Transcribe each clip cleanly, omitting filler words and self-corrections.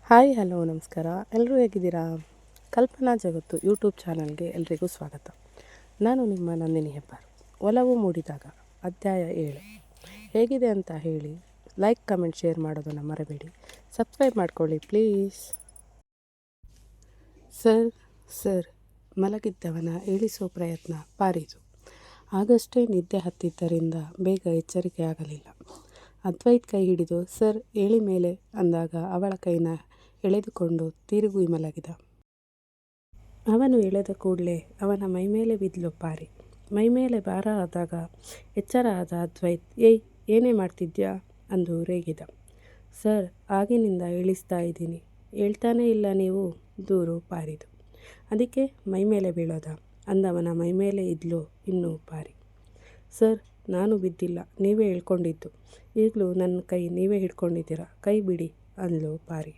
Hi hello ನಮಸ್ಕಾರ. ಎಲ್ಲರೂ ಹೇಗಿದ್ದೀರಾ? ಕಲ್ಪನಾ ಜಗತ್ತು ಯೂಟ್ಯೂಬ್ ಚಾನಲ್ಗೆ ಎಲ್ರಿಗೂ ಸ್ವಾಗತ. ನಾನು ನಿಮ್ಮ ನಂದಿನಿ ಹೆಬ್ಬಾರ್. ಒಲವು ಮೂಡಿದಾಗ ಅಧ್ಯಾಯ 7 ಹೇಗಿದೆ ಅಂತ ಹೇಳಿ. ಲೈಕ್ ಕಮೆಂಟ್ ಶೇರ್ ಮಾಡೋದನ್ನು ಮರೆಬೇಡಿ. ಸಬ್ಸ್ಕ್ರೈಬ್ ಮಾಡ್ಕೊಳ್ಳಿ ಪ್ಲೀಸ್. ಸರ್ ಸರ್ ಮಲಗಿದ್ದವನ ಇಳಿಸೋ ಪ್ರಯತ್ನ ಪಾರಿದು. ಆಗಷ್ಟೇ ನಿದ್ದೆ ಹತ್ತಿದ್ದರಿಂದ ಬೇಗ ಎಚ್ಚರಿಕೆ ಆಗಲಿಲ್ಲ. ಅದ್ವೈತ್ ಕೈ ಹಿಡಿದು ಸರ್ ಏಳಿ ಮೇಲೆ ಅಂದಾಗ ಅವಳ ಕೈನ ಎಳೆದುಕೊಂಡು ತಿರುಗಿ ಮಲಗಿದ. ಅವನು ಎಳೆದ ಕೂಡಲೇ ಅವನ ಮೈಮೇಲೆ ಬಿದ್ಲು ಪಾರಿ. ಮೈಮೇಲೆ ಭಾರ ಆದಾಗ ಎಚ್ಚರ ಆದ ಅದ್ವೈತ್ ಏಯ್ ಏನೇ ಮಾಡ್ತಿದ್ಯಾ ಅಂದು ರೇಗಿದ. ಸರ್ ಆಗಿನಿಂದ ಇಳಿಸ್ತಾ ಇದ್ದೀನಿ, ಹೇಳ್ತಾನೇ ಇಲ್ಲ ನೀವು ದೂರು ಪಾರಿದು. ಅದಕ್ಕೆ ಮೈಮೇಲೆ ಬೀಳೋದ ಅಂದವನ ಮೈಮೇಲೆ ಇದ್ಲು ಇನ್ನೂ ಪಾರಿ. ಸರ್ ನಾನು ಬಿದ್ದಿಲ್ಲ, ನೀವೇ ಹೇಳ್ಕೊಂಡಿದ್ದು. ಈಗಲೂ ನನ್ನ ಕೈ ನೀವೇ ಹಿಡ್ಕೊಂಡಿದ್ದೀರಾ, ಕೈ ಬಿಡಿ ಅಂದ್ಲು ಪಾರಿ.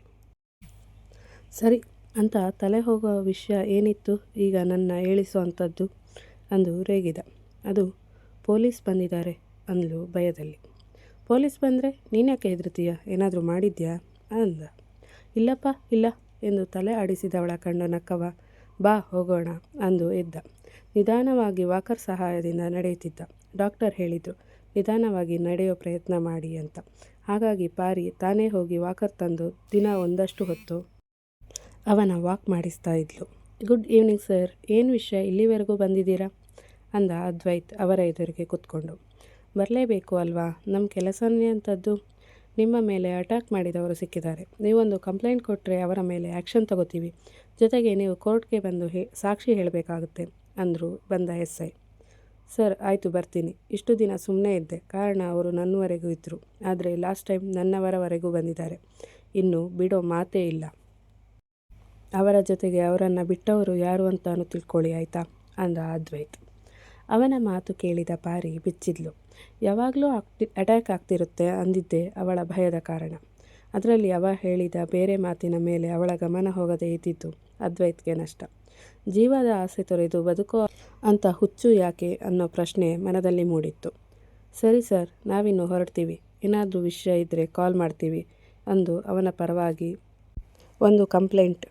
ಸರಿ ಅಂತ ತಲೆ ಹೋಗೋ ವಿಷಯ ಏನಿತ್ತು ಈಗ ನನ್ನ ಹೇಳಿಸೋ ಅಂಥದ್ದು ಅಂದು ರೇಗಿದ. ಅದು ಪೊಲೀಸ್ ಬಂದಿದ್ದಾರೆ ಅಂದ್ಲು ಭಯದಲ್ಲಿ. ಪೊಲೀಸ್ ಬಂದರೆ ನೀನ್ಯಾಕೆ ಹೆದರ್ತೀಯ, ಏನಾದರೂ ಮಾಡಿದ್ಯಾ ಅಂದ. ಇಲ್ಲಪ್ಪ ಇಲ್ಲ ಎಂದು ತಲೆ ಆಡಿಸಿದವಳ ಕಂಡು ನಕ್ಕವ. ಬಾ ಹೋಗೋಣ ಅಂದು ಎದ್ದ. ನಿಧಾನವಾಗಿ ವಾಕರ್ ಸಹಾಯದಿಂದ ನಡೆಯುತ್ತಿದ್ದ. ಡಾಕ್ಟರ್ ಹೇಳಿದರು ನಿಧಾನವಾಗಿ ನಡೆಯೋ ಪ್ರಯತ್ನ ಮಾಡಿ ಅಂತ. ಹಾಗಾಗಿ ಪಾರಿ ತಾನೇ ಹೋಗಿ ವಾಕರ್ ತಂದು ದಿನ ಒಂದಷ್ಟು ಹೊತ್ತು ಅವನ ವಾಕ್ ಮಾಡಿಸ್ತಾ ಇದ್ಲು. ಗುಡ್ ಈವ್ನಿಂಗ್ ಸರ್, ಏನು ವಿಷಯ ಇಲ್ಲಿವರೆಗೂ ಬಂದಿದ್ದೀರಾ ಅಂದ ಅದ್ವೈತ್ ಅವರ ಎದುರಿಗೆ ಕೂತ್ಕೊಂಡು. ಬರಲೇಬೇಕು ಅಲ್ವಾ, ನಮ್ಮ ಕೆಲಸನೇ ಅಂಥದ್ದು. ನಿಮ್ಮ ಮೇಲೆ ಅಟ್ಯಾಕ್ ಮಾಡಿದವರು ಸಿಕ್ಕಿದ್ದಾರೆ. ನೀವೊಂದು ಕಂಪ್ಲೇಂಟ್ ಕೊಟ್ಟರೆ ಅವರ ಮೇಲೆ ಆ್ಯಕ್ಷನ್ ತಗೋತೀವಿ. ಜೊತೆಗೆ ನೀವು ಕೋರ್ಟ್ಗೆ ಬಂದು ಸಾಕ್ಷಿ ಹೇಳಬೇಕಾಗುತ್ತೆ ಅಂದರು ಬಂದ SI. ಸರ್ ಆಯಿತು ಬರ್ತೀನಿ. ಇಷ್ಟು ದಿನ ಸುಮ್ಮನೆ ಇದ್ದೆ, ಕಾರಣ ಅವರು ನನ್ನವರೆಗೂ ಇದ್ದರು. ಆದರೆ ಲಾಸ್ಟ್ ಟೈಮ್ ನನ್ನವರವರೆಗೂ ಬಂದಿದ್ದಾರೆ. ಇನ್ನು ಬಿಡೋ ಮಾತೇ ಇಲ್ಲ. ಅವರ ಜೊತೆಗೆ ಅವರನ್ನು ಬಿಟ್ಟವರು ಯಾರು ಅಂತಾನು ತಿಳ್ಕೊಳ್ಳಿ ಆಯಿತಾ ಅಂದ ಅದ್ವೈತ್. ಅವನ ಮಾತು ಕೇಳಿದ ಪಾರಿ ಬಿಚ್ಚಿದ್ಲು. ಯಾವಾಗಲೂ ಅಟ್ಯಾಕ್ ಆಗ್ತಿರುತ್ತೆ ಅಂದಿದ್ದೆ ಅವಳ ಭಯದ ಕಾರಣ. ಅದರಲ್ಲಿ ಅವ ಹೇಳಿದ ಬೇರೆ ಮಾತಿನ ಮೇಲೆ ಅವಳ ಗಮನ ಹೋಗದೇ ಇದ್ದಿದ್ದು ಅದ್ವೈತ್ಗೆ ನಷ್ಟ. ಜೀವದ ಆಸೆ ತೊರೆದು ಬದುಕೋ ಅಂತ ಹುಚ್ಚು ಯಾಕೆ ಅನ್ನೋ ಪ್ರಶ್ನೆ ಮನದಲ್ಲಿ ಮೂಡಿತ್ತು. ಸರಿ ಸರ್, ನಾವಿನ್ನು ಹೊರಡ್ತೀವಿ. ಏನಾದರೂ ವಿಷಯ ಇದ್ದರೆ ಕಾಲ್ ಮಾಡ್ತೀವಿ ಅಂದು ಅವನ ಪರವಾಗಿ ಒಂದು ಕಂಪ್ಲೇಂಟ್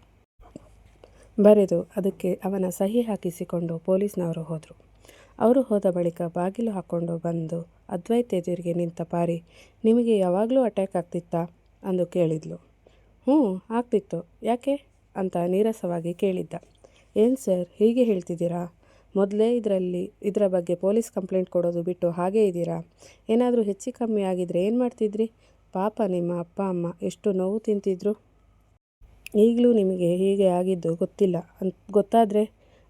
ಬರೆದು ಅದಕ್ಕೆ ಅವನ ಸಹಿ ಹಾಕಿಸಿಕೊಂಡು ಪೊಲೀಸ್ನವರು ಹೋದರು. ಅವರು ಹೋದ ಬಳಿಕ ಬಾಗಿಲು ಹಾಕ್ಕೊಂಡು ಬಂದು ಅದ್ವೈತ್ ಎದುರಿಗೆ ನಿಂತ ಪಾರಿ ನಿಮಗೆ ಯಾವಾಗಲೂ ಅಟ್ಯಾಕ್ ಆಗ್ತಿತ್ತಾ ಅಂದು ಕೇಳಿದ್ಲು. ಆಗ್ತಿತ್ತು, ಯಾಕೆ ಅಂತ ನೀರಸವಾಗಿ ಕೇಳಿದ್ದ. ಏನು ಸರ್ ಹೀಗೆ ಹೇಳ್ತಿದ್ದೀರಾ? ಮೊದಲೇ ಇದರ ಬಗ್ಗೆ ಪೊಲೀಸ್ ಕಂಪ್ಲೇಂಟ್ ಕೊಡೋದು ಬಿಟ್ಟು ಹಾಗೇ ಇದ್ದೀರಾ? ಏನಾದರೂ ಹೆಚ್ಚು ಕಮ್ಮಿ ಆಗಿದ್ರೆ ಏನು ಮಾಡ್ತಿದ್ರಿ? ಪಾಪ ನಿಮ್ಮ ಅಪ್ಪ ಅಮ್ಮ ಎಷ್ಟು ನೋವು ತಿಂತಿದ್ರು. ಈಗಲೂ ನಿಮಗೆ ಹೀಗೆ ಆಗಿದ್ದು ಗೊತ್ತಿಲ್ಲ ಗೊತ್ತಾದರೆ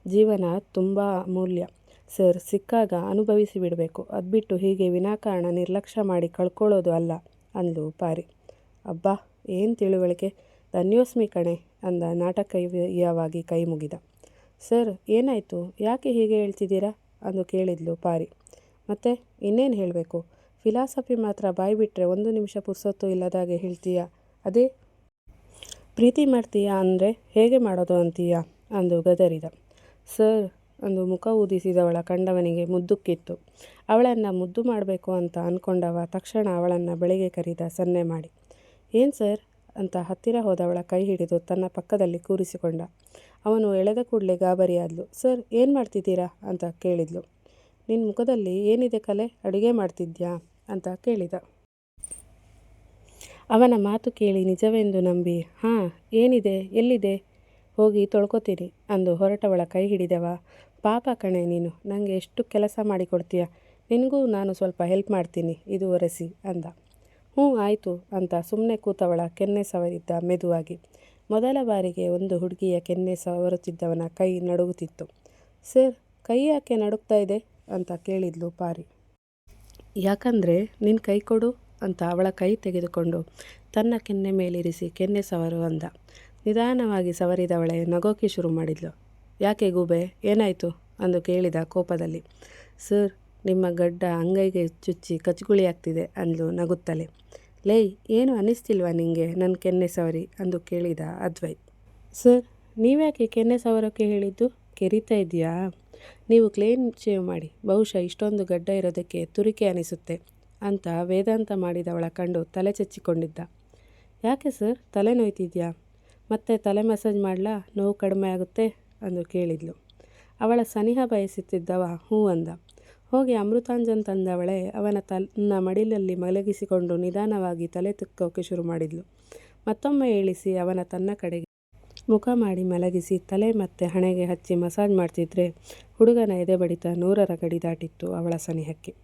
ಜೀವನ ತುಂಬ ಅಮೂಲ್ಯ ಸರ್. ಸಿಕ್ಕಾಗ ಅನುಭವಿಸಿ ಬಿಡಬೇಕು, ಅದು ಬಿಟ್ಟು ಹೀಗೆ ವಿನಾಕಾರಣ ನಿರ್ಲಕ್ಷ್ಯ ಮಾಡಿ ಕಳ್ಕೊಳ್ಳೋದು ಅಲ್ಲ ಅಂದ್ಲು ಪಾರಿ. ಅಬ್ಬಾ ಏನು ತಿಳುವಳಿಕೆ, ಧನ್ಯೋಸ್ಮಿ ಕಣೆ ಅಂದ ನಾಟಕೀಯವಾಗಿ ಕೈ ಮುಗಿದ. ಸರ್ ಏನಾಯಿತು, ಯಾಕೆ ಹೀಗೆ ಹೇಳ್ತಿದ್ದೀರಾ ಅಂದು ಕೇಳಿದ್ಲು ಪಾರಿ. ಮತ್ತೆ ಇನ್ನೇನು ಹೇಳಬೇಕು, ಫಿಲಾಸಫಿ ಮಾತ್ರ ಬಾಯಿ ಬಿಟ್ಟರೆ 1 ನಿಮಿಷ ಪುರ್ಸೊತ್ತು ಇಲ್ಲದಾಗೆ ಹೇಳ್ತೀಯಾ? ಅದೇ ಪ್ರೀತಿ ಮಾಡ್ತೀಯಾ ಅಂದರೆ ಹೇಗೆ ಮಾಡೋದು ಅಂತೀಯಾ ಅಂದು ಗದರಿದ. ಸರ್ ಅಂದು ಮುಖ ಊದಿಸಿದವಳ ಕಂಡವನಿಗೆ ಮುದ್ದುಕ್ಕಿತ್ತು. ಅವಳನ್ನು ಮುದ್ದು ಮಾಡಬೇಕು ಅಂತ ಅಂದ್ಕೊಂಡವ ತಕ್ಷಣ ಅವಳನ್ನು ಬೆಳಿಗ್ಗೆ ಕರೀದ ಸನ್ನೆ ಮಾಡಿ. ಏನು ಸರ್ ಅಂತ ಹತ್ತಿರ ಹೋದವಳ ಕೈ ಹಿಡಿದು ತನ್ನ ಪಕ್ಕದಲ್ಲಿ ಕೂರಿಸಿಕೊಂಡ. ಅವನು ಎಳೆದ ಕೂಡಲೇ ಗಾಬರಿಯಾದ್ಲು. ಸರ್ ಏನು ಮಾಡ್ತಿದ್ದೀರಾ ಅಂತ ಕೇಳಿದ್ಲು. ನಿನ್ನ ಮುಖದಲ್ಲಿ ಏನಿದೆ ಕಲೆ, ಅಡುಗೆ ಮಾಡ್ತಿದ್ಯಾ ಅಂತ ಕೇಳಿದ. ಅವನ ಮಾತು ಕೇಳಿ ನಿಜವೆಂದು ನಂಬಿ ಏನಿದೆ, ಎಲ್ಲಿದೆ, ಹೋಗಿ ತೊಳ್ಕೊತೀನಿ ಅಂದು ಹೊರಟವಳ ಕೈ ಹಿಡಿದವ. ಪಾಪ ಕಣೆ ನೀನು, ನನಗೆ ಎಷ್ಟು ಕೆಲಸ ಮಾಡಿಕೊಡ್ತೀಯ, ನಿನಗೂ ನಾನು ಸ್ವಲ್ಪ ಹೆಲ್ಪ್ ಮಾಡ್ತೀನಿ, ಇದು ಒರೆಸಿ ಅಂದ. ಆಯಿತು ಅಂತ ಸುಮ್ಮನೆ ಕೂತವಳ ಕೆನ್ನೆ ಸವರಿದ್ದ ಮೆದುವಾಗಿ. ಮೊದಲ ಬಾರಿಗೆ ಒಂದು ಹುಡುಗಿಯ ಕೆನ್ನೆ ಸವರುತ್ತಿದ್ದವನ ಕೈ ನಡುಗುತ್ತಿತ್ತು. ಸರ್ ಕೈ ಯಾಕೆ ನಡುಗ್ತಾ ಇದೆ ಅಂತ ಕೇಳಿದ್ಲು ಪಾರಿ. ಯಾಕಂದರೆ ನಿನ್ನ ಕೈ ಕೊಡು ಅಂತ ಅವಳ ಕೈ ತೆಗೆದುಕೊಂಡು ತನ್ನ ಕೆನ್ನೆ ಮೇಲಿರಿಸಿ ಕೆನ್ನೆ ಸವರು ಅಂದ. ನಿಧಾನವಾಗಿ ಸವರಿದವಳೆ ನಗೋಕೆ ಶುರು ಮಾಡಿದ್ಲು. ಯಾಕೆ ಗೂಬೆ, ಏನಾಯಿತು ಅಂದು ಕೇಳಿದ ಕೋಪದಲ್ಲಿ. ಸರ್ ನಿಮ್ಮ ಗಡ್ಡ ಅಂಗೈಗೆ ಚುಚ್ಚಿ ಕಚ್ಗುಳಿ ಆಗ್ತಿದೆ ಅಂದ್ಲು ನಗುತ್ತಲೇ. ಲೇಯ್ ಏನು ಅನ್ನಿಸ್ತಿಲ್ವಾ ನಿಂಗೆ ನನ್ನ ಕೆನ್ನೆ ಸವರಿ ಅಂದು ಕೇಳಿದ ಅದ್ವೈತ್. ಸರ್ ನೀವ್ಯಾಕೆ ಕೆನ್ನೆ ಸವರೋಕ್ಕೆ ಹೇಳಿದ್ದು, ಕೆರಿತಾ ಇದೆಯಾ? ನೀವು ಕ್ಲೀನ್ ಶೇವ್ ಮಾಡಿ, ಬಹುಶಃ ಇಷ್ಟೊಂದು ಗಡ್ಡ ಇರೋದಕ್ಕೆ ತುರಿಕೆ ಅನಿಸುತ್ತೆ ಅಂತ ವೇದಾಂತ ಮಾಡಿದವಳ ಕಂಡು ತಲೆ ಚೆಚ್ಚಿಕೊಂಡಿದ್ದ. ಯಾಕೆ ಸರ್, ತಲೆ ನೋಯ್ತಿದ್ಯಾ? ಮತ್ತೆ ತಲೆ ಮಸಾಜ್ ಮಾಡಲಾ, ನೋವು ಕಡಿಮೆ ಆಗುತ್ತೆ ಅಂದು ಕೇಳಿದ್ಲು. ಅವಳ ಸನಿಹ ಬಯಸುತ್ತಿದ್ದವ ಹೂ ಅಂದ. ಹೋಗಿ ಅಮೃತಾಂಜನ್ ತಂದವಳೆ ತನ್ನ ಮಡಿಲಲ್ಲಿ ಮಲಗಿಸಿಕೊಂಡು ನಿಧಾನವಾಗಿ ತಲೆ ತಿಕ್ಕೋಕೆ ಶುರು ಮಾಡಿದ್ಲು. ಮತ್ತೊಮ್ಮೆ ಇಳಿಸಿ ತನ್ನ ಕಡೆಗೆ ಮುಖ ಮಾಡಿ ಮಲಗಿಸಿ ತಲೆ ಮತ್ತೆ ಹಣೆಗೆ ಹಚ್ಚಿ ಮಸಾಜ್ ಮಾಡ್ತಿದ್ರೆ ಹುಡುಗನ ಎದೆ ಬಡಿತ 100ರ ಗಡಿ ದಾಟಿತ್ತು ಅವಳ ಸನಿಹಕ್ಕೆ.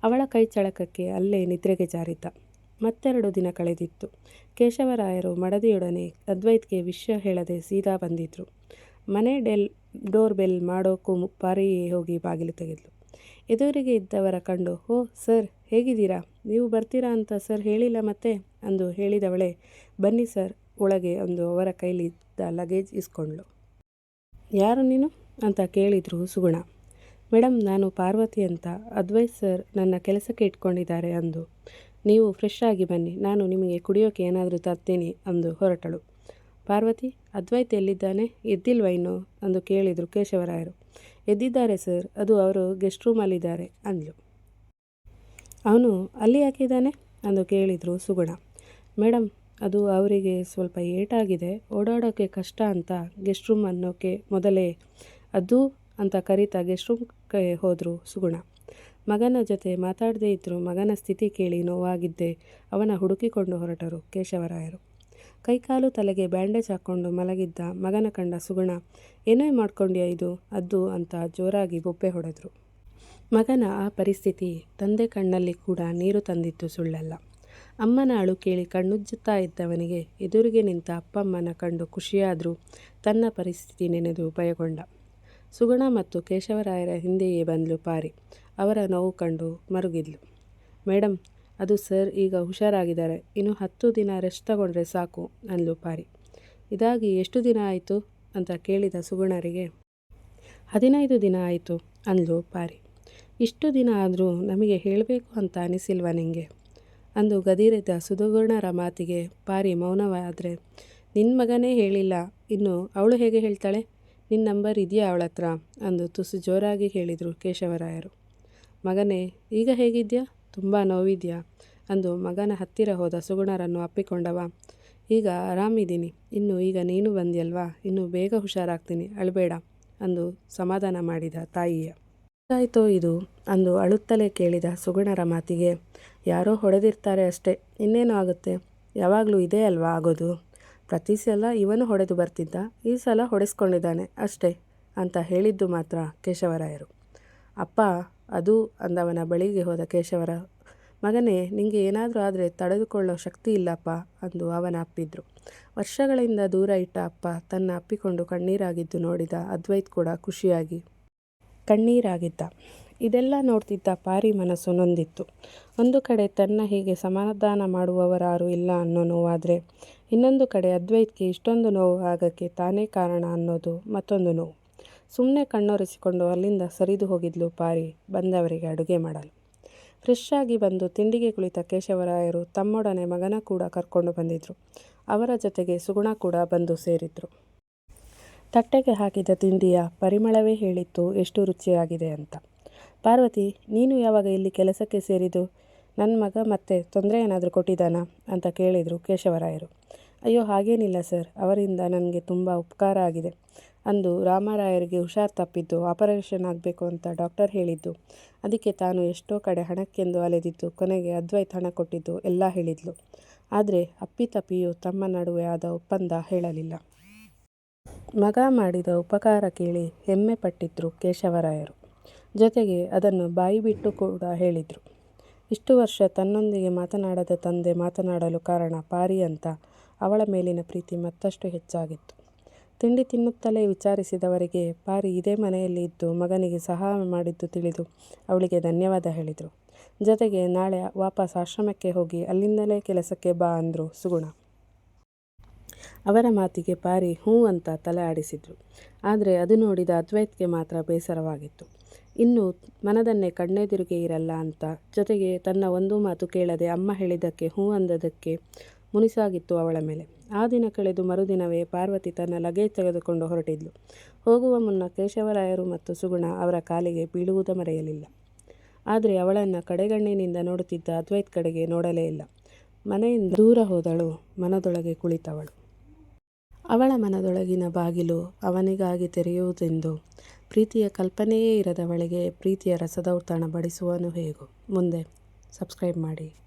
ಅವಳ ಕೈ ಚಳಕಕ್ಕೆ ಅಲ್ಲೇ ನಿದ್ರೆಗೆ ಜಾರಿದ್ದ. ಮತ್ತೆರಡು ದಿನ ಕಳೆದಿತ್ತು. ಕೇಶವರಾಯರು ಮಡದಿಯೊಡನೆ ಅದ್ವೈತ್ಗೆ ವಿಷಯ ಹೇಳದೆ ಸೀದಾ ಬಂದಿದ್ರು. ಮನೆ ಡೋರ್ ಬೆಲ್ ಮಾಡೋಕ್ಕೂ ಪಾರಿ ಹೋಗಿ ಬಾಗಿಲು ತೆಗೆದ್ಲು. ಎದುರಿಗೆ ಇದ್ದವರ ಕಂಡು, ಓ ಸರ್, ಹೇಗಿದ್ದೀರಾ? ನೀವು ಬರ್ತೀರಾ ಅಂತ ಸರ್ ಹೇಳಿಲ್ಲ ಮತ್ತೆ ಅಂದು ಹೇಳಿದವಳೆ, ಬನ್ನಿ ಸರ್ ಒಳಗೆ ಅಂದು ಅವರ ಕೈಲಿದ್ದ ಲಗೇಜ್ ಇಸ್ಕೊಂಡ್ಳು. ಯಾರು ನೀನು ಅಂತ ಕೇಳಿದ್ರು ಸುಗುಣ. ಮೇಡಮ್, ನಾನು ಪಾರ್ವತಿ ಅಂತ, ಅದ್ವೈತ್ ಸರ್ ನನ್ನ ಕೆಲಸಕ್ಕೆ ಇಟ್ಕೊಂಡಿದ್ದಾರೆ ಅಂದು. ನೀವು ಫ್ರೆಶ್ ಆಗಿ ಬನ್ನಿ, ನಾನು ನಿಮಗೆ ಕುಡಿಯೋಕೆ ಏನಾದರೂ ತರ್ತೀನಿ ಅಂದು ಹೊರಟಳು. ಪಾರ್ವತಿ, ಅದ್ವೈತ್ ಎಲ್ಲಿದ್ದಾನೆ? ಎದ್ದಿಲ್ವ ಇನ್ನು ಅಂದು ಕೇಳಿದರು ಕೇಶವರಾಯರು. ಎದ್ದಿದ್ದಾರೆ ಸರ್, ಅದು ಅವರು ಗೆಸ್ಟ್ ರೂಮಲ್ಲಿದ್ದಾರೆ ಅಂದ್ಲು. ಅವನು ಅಲ್ಲಿ ಯಾಕಿದ್ದಾನೆ ಅಂದು ಕೇಳಿದರು ಸುಗುಣ. ಮೇಡಮ್, ಅದು ಅವರಿಗೆ ಸ್ವಲ್ಪ ಏಟಾಗಿದೆ, ಓಡಾಡೋಕ್ಕೆ ಕಷ್ಟ ಅಂತ ಗೆಸ್ಟ್ ರೂಮ್ ಅನ್ನೋಕ್ಕೆ ಮೊದಲೇ ಅದು ಅಂತ ಕರೀತಾ ಗೆಸ್ಟ್ ರೂಮ್ಗೆ ಹೋದರು ಸುಗುಣ. ಮಗನ ಜೊತೆ ಮಾತಾಡದೇ ಇದ್ದರೂ ಮಗನ ಸ್ಥಿತಿ ಕೇಳಿ ನೋವಾಗಿದ್ದೆ ಅವನ ಹುಡುಕಿಕೊಂಡು ಹೊರಟರು ಕೇಶವರಾಯರು. ಕೈಕಾಲು ತಲೆಗೆ ಬ್ಯಾಂಡೇಜ್ ಹಾಕ್ಕೊಂಡು ಮಲಗಿದ್ದ ಮಗನ ಕಂಡ ಸುಗುಣ, ಏನೇ ಮಾಡ್ಕೊಂಡ್ಯಾ ಇದು ಅದು ಅಂತ ಜೋರಾಗಿ ಬೊಬ್ಬೆ ಹೊಡೆದ್ರು. ಮಗನ ಆ ಪರಿಸ್ಥಿತಿ ತಂದೆ ಕಣ್ಣಲ್ಲಿ ಕೂಡ ನೀರು ತಂದಿದ್ದು ಸುಳ್ಳಲ್ಲ. ಅಮ್ಮನ ಅಳು ಕೇಳಿ ಕಣ್ಣುಜ್ಜುತ್ತಾ ಇದ್ದವನಿಗೆ ಎದುರಿಗೆ ನಿಂತ ಅಪ್ಪಮ್ಮನ ಕಂಡು ಖುಷಿಯಾದರೂ ತನ್ನ ಪರಿಸ್ಥಿತಿ ನೆನೆದು ಭಯಗೊಂಡ. ಸುಗುಣ ಮತ್ತು ಕೇಶವರಾಯರ ಹಿಂದೆಯೇ ಬಂದ್ಲು ಪಾರಿ. ಅವರ ನೋವು ಕಂಡು ಮರುಗಿದ್ಲು. ಮೇಡಮ್, ಅದು ಸರ್ ಈಗ ಹುಷಾರಾಗಿದ್ದಾರೆ, ಇನ್ನು 10 ದಿನ ರೆಸ್ಟ್ ತಗೊಂಡ್ರೆ ಸಾಕು ಅಂದ್ಲು ಪಾರಿ. ಇದಾಗಿ ಎಷ್ಟು ದಿನ ಆಯಿತು ಅಂತ ಕೇಳಿದ ಸುಗುಣರಿಗೆ, 15 ದಿನ ಆಯಿತು ಅಂದ್ಲು ಪಾರಿ. ಇಷ್ಟು ದಿನ ಆದರೂ ನಮಗೆ ಹೇಳಬೇಕು ಅಂತ ಅನಿಸಿಲ್ವ ನಿಂಗೆ ಅಂದು ಗದಿರಿದ ಸುಗುಣರ ಮಾತಿಗೆ ಪಾರಿ ಮೌನವಾದರೆ, ನಿನ್ನ ಮಗನೇ ಹೇಳಿಲ್ಲ, ಇನ್ನು ಅವಳು ಹೇಗೆ ಹೇಳ್ತಾಳೆ? ನಿನ್ನ ನಂಬರ್ ಇದೆಯಾ ಅವಳ ಹತ್ರ ಅಂದು ತುಸು ಜೋರಾಗಿ ಹೇಳಿದರು ಕೇಶವರಾಯರು. ಮಗನೇ, ಈಗ ಹೇಗಿದ್ಯಾ? ತುಂಬ ನೋವಿದೆಯಾ ಅಂದು ಮಗನ ಹತ್ತಿರ ಹೋದ ಸುಗುಣರನ್ನು ಅಪ್ಪಿಕೊಂಡವ. ಈಗ ಆರಾಮಿದ್ದೀನಿ, ಈಗ ನೀನು ಬಂದ್ಯಲ್ವಾ, ಇನ್ನು ಬೇಗ ಹುಷಾರಾಗ್ತೀನಿ, ಅಳಬೇಡ ಅಂದು ಸಮಾಧಾನ ಮಾಡಿದ ತಾಯಿಯ. ಹೇಗಾಯ್ತೋ ಇದು ಅಂದು ಅಳುತ್ತಲೇ ಕೇಳಿದ ಸುಗುಣರ ಮಾತಿಗೆ, ಯಾರೋ ಹೊಡೆದಿರ್ತಾರೆ ಅಷ್ಟೇ, ಇನ್ನೇನು ಆಗುತ್ತೆ, ಯಾವಾಗಲೂ ಇದೇ ಅಲ್ವಾ ಆಗೋದು, ಪ್ರತಿ ಸಲ ಇವನು ಹೊಡೆದು ಬರ್ತಿದ್ದ, ಈ ಸಲ ಹೊಡೆಸ್ಕೊಂಡಿದ್ದಾನೆ ಅಷ್ಟೇ ಅಂತ ಹೇಳಿದ್ದು ಮಾತ್ರ ಕೇಶವರಾಯರು. ಅಪ್ಪ, ಅದು ಅಂದವನ ಬಳಿಗೆ ಹೋದ ಕೇಶವರ. ಮಗನೇ, ನಿಂಗೆ ಏನಾದರೂ ಆದರೆ ತಡೆದುಕೊಳ್ಳೋ ಶಕ್ತಿ ಇಲ್ಲಪ್ಪ ಅಂದು ಅವನ ಅಪ್ಪಿದ್ರು. ವರ್ಷಗಳಿಂದ ದೂರ ಇಟ್ಟ ಅಪ್ಪ ತನ್ನ ಅಪ್ಪಿಕೊಂಡು ಕಣ್ಣೀರಾಗಿದ್ದು ನೋಡಿದ ಅದ್ವೈತ್ ಕೂಡ ಖುಷಿಯಾಗಿ ಕಣ್ಣೀರಾಗಿದ್ದ. ಇದೆಲ್ಲ ನೋಡ್ತಿದ್ದ ಪಾರಿ ಮನಸ್ಸು ನೊಂದಿತ್ತು. ಒಂದು ಕಡೆ ತನ್ನ ಹೀಗೆ ಸಮಾಧಾನ ಮಾಡುವವರಾರೂ ಇಲ್ಲ ಅನ್ನೋ ನೋವಾದರೆ, ಇನ್ನೊಂದು ಕಡೆ ಅದ್ವೈತ್ಗೆ ಇಷ್ಟೊಂದು ನೋವು ಆಗಕ್ಕೆ ತಾನೇ ಕಾರಣ ಅನ್ನೋದು ಮತ್ತೊಂದು ನೋವು. ಸುಮ್ಮನೆ ಕಣ್ಣೊರೆಸಿಕೊಂಡು ಅಲ್ಲಿಂದ ಸರಿದು ಹೋಗಿದ್ಲು ಪಾರಿ ಬಂದವರಿಗೆ ಅಡುಗೆ ಮಾಡಲು. ಫ್ರೆಶ್ ಆಗಿ ಬಂದು ತಿಂಡಿಗೆ ಕುಳಿತ ಕೇಶವರಾಯರು ತಮ್ಮೊಡನೆ ಮಗನ ಕೂಡ ಕರ್ಕೊಂಡು ಬಂದಿದ್ರು. ಅವರ ಜೊತೆಗೆ ಸುಗುಣ ಕೂಡ ಬಂದು ಸೇರಿದ್ರು. ತಟ್ಟೆಗೆ ಹಾಕಿದ ತಿಂಡಿಯ ಪರಿಮಳವೇ ಹೇಳಿತ್ತು ಎಷ್ಟು ರುಚಿಯಾಗಿದೆ ಅಂತ. ಪಾರ್ವತಿ, ನೀನು ಯಾವಾಗ ಇಲ್ಲಿ ಕೆಲಸಕ್ಕೆ ಸೇರಿದ್ದು? ನನ್ನ ಮಗ ಮತ್ತೆ ತೊಂದರೆ ಏನಾದರೂ ಕೊಟ್ಟಿದ್ದಾನಾ ಅಂತ ಕೇಳಿದರು ಕೇಶವರಾಯರು. ಅಯ್ಯೋ, ಹಾಗೇನಿಲ್ಲ ಸರ್, ಅವರಿಂದ ನನಗೆ ತುಂಬ ಉಪಕಾರ ಆಗಿದೆ ಅಂದು ರಾಮರಾಯರಿಗೆ ಹುಷಾರು ತಪ್ಪಿದ್ದು, ಆಪರೇಷನ್ ಆಗಬೇಕು ಅಂತ ಡಾಕ್ಟರ್ ಹೇಳಿದ್ದು, ಅದಕ್ಕೆ ತಾನು ಎಷ್ಟೋ ಕಡೆ ಹಣಕ್ಕೆಂದು ಅಲೆದಿದ್ದು, ಕೊನೆಗೆ ಅದ್ವೈತ್ ಹಣ ಕೊಟ್ಟಿದ್ದು ಎಲ್ಲ ಹೇಳಿದ್ಲು. ಆದರೆ ಅಪ್ಪಿತಪ್ಪಿಯೂ ತಮ್ಮ ನಡುವೆ ಆದ ಒಪ್ಪಂದ ಹೇಳಲಿಲ್ಲ. ಮಗ ಮಾಡಿದ ಉಪಕಾರ ಕೇಳಿ ಹೆಮ್ಮೆ ಪಟ್ಟಿದ್ರು ಕೇಶವರಾಯರು. ಜೊತೆಗೆ ಅದನ್ನು ಬಾಯಿ ಬಿಟ್ಟು ಕೂಡ ಹೇಳಿದರು. ಇಷ್ಟು ವರ್ಷ ತನ್ನೊಂದಿಗೆ ಮಾತನಾಡದ ತಂದೆ ಮಾತನಾಡಲು ಕಾರಣ ಪಾರಿ ಅಂತ ಅವಳ ಮೇಲಿನ ಪ್ರೀತಿ ಮತ್ತಷ್ಟು ಹೆಚ್ಚಾಗಿತ್ತು. ತಿಂಡಿ ತಿನ್ನುತ್ತಲೇ ವಿಚಾರಿಸಿದವರಿಗೆ ಪಾರಿ ಇದೇ ಮನೆಯಲ್ಲಿ ಇದ್ದು ಮಗನಿಗೆ ಸಹಾಯ ಮಾಡಿದ್ದು ತಿಳಿದು ಅವಳಿಗೆ ಧನ್ಯವಾದ ಹೇಳಿದರು. ಜೊತೆಗೆ ನಾಳೆ ವಾಪಸ್ ಆಶ್ರಮಕ್ಕೆ ಹೋಗಿ ಅಲ್ಲಿಂದಲೇ ಕೆಲಸಕ್ಕೆ ಬಾ ಅಂದರು ಸುಗುಣ. ಅವರ ಮಾತಿಗೆ ಪಾರಿ ಹ್ಞೂ ಅಂತ ತಲೆ ಆಡಿಸಿದ್ರು. ಆದರೆ ಅದು ನೋಡಿದ ಅದ್ವೈತ್ಗೆ ಮಾತ್ರ ಬೇಸರವಾಗಿತ್ತು. ಇನ್ನು ಮನದನ್ನೇ ಕಣ್ಣೆದುರಿಗೆ ಇರಲ್ಲ ಅಂತ. ಜೊತೆಗೆ ತನ್ನ ಒಂದು ಮಾತು ಕೇಳದೆ ಅಮ್ಮ ಹೇಳಿದ್ದಕ್ಕೆ ಹ್ಞೂ ಅಂದದಕ್ಕೆ ಮುನಿಸಾಗಿತ್ತು ಅವಳ ಮೇಲೆ. ಆ ದಿನ ಕಳೆದು ಮರುದಿನವೇ ಪಾರ್ವತಿ ತನ್ನ ಲಗೇಜ್ ತೆಗೆದುಕೊಂಡು ಹೊರಟಿದ್ಲು. ಹೋಗುವ ಮುನ್ನ ಕೇಶವರಾಯರು ಮತ್ತು ಸುಗುಣ ಅವರ ಕಾಲಿಗೆ ಬೀಳುವುದ ಮರೆಯಲಿಲ್ಲ. ಆದರೆ ಅವಳನ್ನು ಕಡೆಗಣ್ಣಿನಿಂದ ನೋಡುತ್ತಿದ್ದ ಅದ್ವೈತ್ ಕಡೆಗೆ ನೋಡಲೇ ಇಲ್ಲ. ಮನೆಯಿಂದ ದೂರ ಹೋದಳು, ಮನದೊಳಗೆ ಕುಳಿತವಳು. ಅವಳ ಮನದೊಳಗಿನ ಬಾಗಿಲು ಅವನಿಗಾಗಿ ತೆರೆಯುವುದೆಂದು ಪ್ರೀತಿಯ ಕಲ್ಪನೆಯೇ ಇರದವಳಿಗೆ ಪ್ರೀತಿಯ ರಸದೌತಣ ಬಡಿಸುವನು ಹೇಗೋ. ಮುಂದೆ ಸಬ್ಸ್ಕ್ರೈಬ್ ಮಾಡಿ.